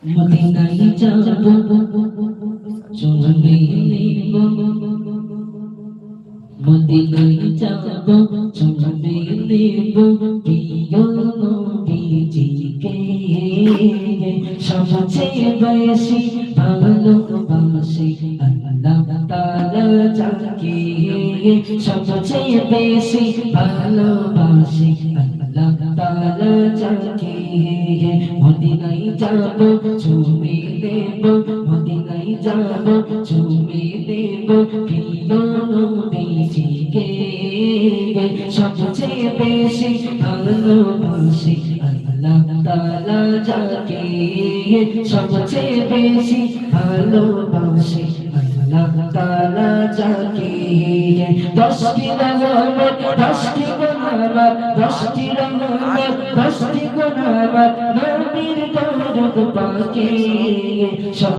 মদিনায় যাব চলে নেব মদিনায় যাব চলে নেব প্রিয় নবীজিকে সবচেয়ে বেশি ভালোবাসি আল্লাহ তাআলা যাকে সবচেয়ে বেশি ভালোবাসি আল্লাহ তাআলা যাকে মদিনায় যাব চুমে দেব মদিনায় যাব চুমে দেব প্রিয় নবীজিকে সবচেয়ে বেশি ভালোবাসি আল্লাহ তাআলা যাকে সবচেয়ে বেশি ভালোবাসি আল্লাহ তাআলা যাকে দশটি রহমত দশটি গুণাবার দশটি রহমত দশটি গুণাবার নবীর দরদ পাকে